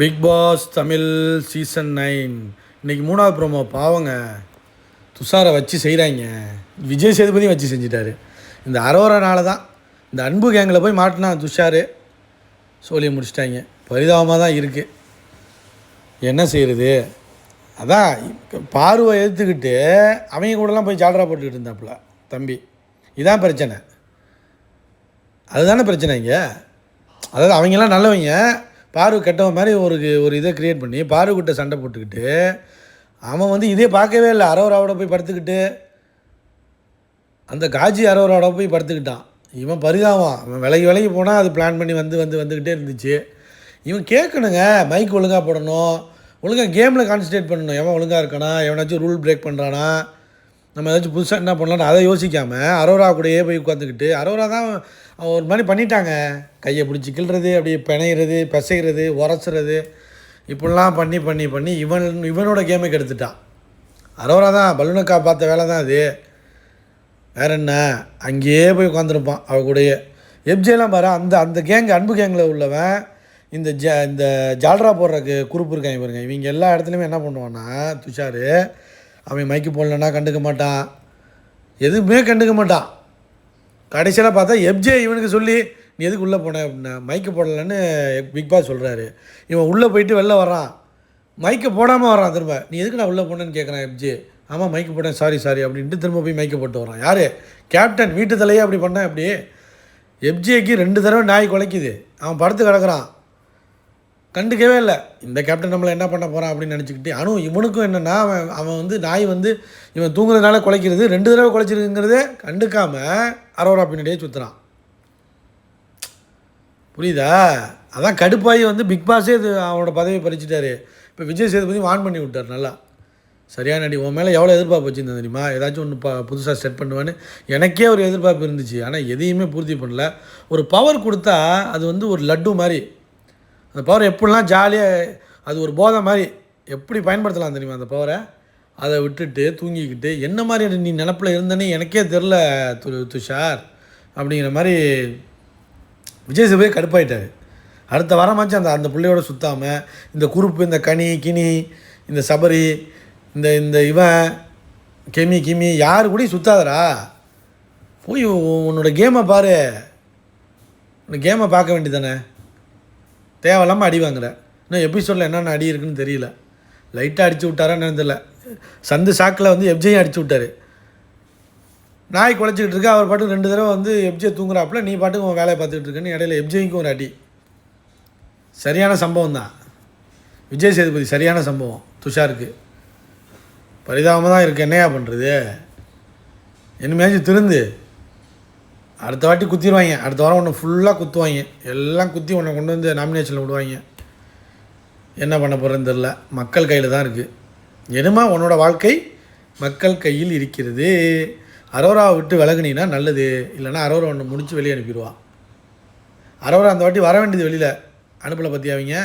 Big pass Tamil season 9 இன்றைக்கி 3வது promo பாவங்க. துஷாரை வச்சு செய்கிறாங்க. விஜய் சேதுபதி வச்சு செஞ்சிட்டாரு. இந்த அரோரானால தான் இந்த அன்பு கேங்கில் போய் மாட்டினா துஷார் சோழியை முடிச்சிட்டாங்க. பரிதாபமாக தான் இருக்குது. என்ன செய்கிறது? அதான் பார்வை எடுத்துக்கிட்டு அவங்க கூடலாம் போய் ஜால்ரா போட்டுக்கிட்டு இருந்தாப்புல தம்பி. இதான் பிரச்சனை. அதுதானே பிரச்சனை இங்கே. அதாவது அவங்கெல்லாம் நல்லவங்க, பாரு கெட்டவன் மாதிரி ஒரு இதை க்ரியேட் பண்ணி பாருக்கிட்ட சண்டை போட்டுக்கிட்டு அவன் வந்து இதே பார்க்கவே இல்லை. அரோராவோட போய் படுத்துக்கிட்டு அந்த காஜி அரோராவோட போய் படுத்துக்கிட்டான். இவன் பரிதாபம். அவன் விலகி போனால் அது பிளான் பண்ணி வந்துக்கிட்டே இருந்துச்சு. இவன் கேட்கணுங்க, மைக் ஒழுங்காக போடணும், ஒழுங்காக கேமில் கான்சன்ட்ரேட் பண்ணணும். எவன் ஒழுங்காக இருக்கானா, எவனாச்சும் ரூல் பிரேக் பண்ணுறானா, நம்ம ஏதாச்சும் புதுசாக என்ன பண்ணலான்னு அதை யோசிக்காமல் அரோரா கூடயே போய் உட்காந்துக்கிட்டு அரோரா தான் ஒரு மாதிரி பண்ணிட்டாங்க. கையை பிடிச்சி கிள்றது, அப்படியே பிணையிறது, பிசைகிறது, உரசுறது, இப்படிலாம் பண்ணி இவனோட கேமை கெடுத்துட்டான். அரோரா தான் பலூனை காப்பாற்ற வேலை தான் அது. வேற என்ன, அங்கேயே போய் உட்காந்துருப்பான் அவ கூடயே. எப்ஜேலாம் பாரு, அந்த கேங்கு அன்பு கேங்கில் உள்ளவன் இந்த ஜால்ரா போடுறக்கு குரூப் இருக்காங்க பாருங்க. இவங்க எல்லா இடத்துலையுமே என்ன பண்ணுவான்னா, துஷார் அவன் மைக்கு போடலன்னா கண்டுக்க மாட்டான், எதுவுமே கண்டுக்க மாட்டான். கடைசியில் பார்த்தா எப்ஜே இவனுக்கு சொல்லி நீ எதுக்கு உள்ளே போன அப்படின்னா, மைக்கு போடலன்னு பிக் பாஸ் சொல்கிறாரு. இவன் உள்ளே போயிட்டு வெளில வரான், மைக்கை போடாமல் வரான். திரும்ப நீ எதுக்கு நான் உள்ளே போனேன்னு கேட்குறான் எப்ஜே. ஆமாம் மைக்கு போட்டேன், சாரி அப்படின்ட்டு திரும்ப போய் மைக்கை போட்டு வரான். யார்? கேப்டன். வீட்டு தலையே அப்படி பண்ணேன். அப்படி எப்ஜேக்கு 2 தடவை நாய் குலைக்குது. அவன் படுத்து கிடக்குறான், கண்டுக்கவே இல்லை. இந்த கேப்டன் நம்மளை என்ன பண்ண போகிறான் அப்படின்னு நினச்சிக்கிட்டு இவனுக்கும் என்னென்னா, அவன் வந்து நாய் வந்து இவன் தூங்குறதுனால குலைக்கிறது, 2 தடவை குலைச்சிருக்குங்கிறதே கண்டுக்காமல் அரோரா பின்னாடியே சுற்றுறான். புரியுதா? அதான் கடுப்பாகி வந்து பிக் பாஸே இது அவனோட பதவியை பறிச்சுட்டாரு. இப்போ விஜய் சேதுபதி வான் பண்ணி விட்டார். நல்லா சரியான அடி. உன் மேலே எவ்வளோ எதிர்பார்ப்பு வச்சுருந்தேன் தெரியுமா? ஏதாச்சும் ஒன்று புதுசாக செட் பண்ணுவேன்னு எனக்கே ஒரு எதிர்பார்ப்பு இருந்துச்சு. ஆனால் எதையுமே பூர்த்தி பண்ணல. ஒரு பவர் கொடுத்தா அது வந்து ஒரு லட்டு மாதிரி. அந்த பவர் எப்படிலாம் ஜாலியாக, அது ஒரு போதை மாதிரி எப்படி பயன்படுத்தலாம் தெரியுமா அந்த பவரை? அதை விட்டுட்டு தூங்கிக்கிட்டு என்ன மாதிரி நீ நினப்பில் இருந்தேன்னு எனக்கே தெரில துஷார் அப்படிங்கிற மாதிரி விஜய் சேதுபதி கடுப்பாயிட்டார். அடுத்த வாரமாச்சு அந்த பிள்ளையோட சுற்றாமல் இந்த குறுப்பு, இந்த கினி, இந்த சபரி, இந்த இவன் கிமி யாரு கூட சுற்றாதரா. போய் உன்னோட கேமை பாரு. உன்னோட கேமை பார்க்க வேண்டியதானே. தேவையில்லாமல் அடி வாங்குற. இன்னும் எபிசோடில் என்னென்ன அடி இருக்குன்னு தெரியல. லைட்டாக அடித்து விட்டாரான்னு தெரியல. சந்து சாக்கில் வந்து எப்ஜையும் அடித்து விட்டார். நாய் குலைச்சிக்கிட்டு இருக்கு, அவர் பாட்டுக்கு 2 தடவை வந்து எப்ஜே தூங்குறாப்புல, நீ பாட்டுக்கு உன் வேலையை பார்த்துக்கிட்டு இருக்குன்னு இடையில எப்ஜேக்கும் ஒரு அடி. சரியான சம்பவம் தான். விஜய் சேதுபதி சரியான சம்பவம் துஷாருக்கு. பரிதாபமாக தான் இருக்குது. என்னையா பண்ணுறது? இனிமேச்சும் திருந்து. அடுத்த வாட்டி குத்திடுவாங்க. அடுத்த வாரம் ஒன்று ஃபுல்லாக குத்துவாங்க. எல்லாம் குத்தி உன்னை கொண்டு வந்து நாமினேஷனில் விடுவாங்க. என்ன பண்ண போகிறேன்னு தெரில. மக்கள் கையில் தான் இருக்குது. என்னமா உன்னோட வாழ்க்கை மக்கள் கையில் இருக்கிறது. அரோராவை விட்டு விலகுனீன்னா நல்லது. இல்லைனா அரோரா ஒன்று முடித்து வெளியே அனுப்பிடுவா. அரோரா அந்த வாட்டி வர வேண்டியது வெளியில் அனுப்பலை பற்றி அவங்க.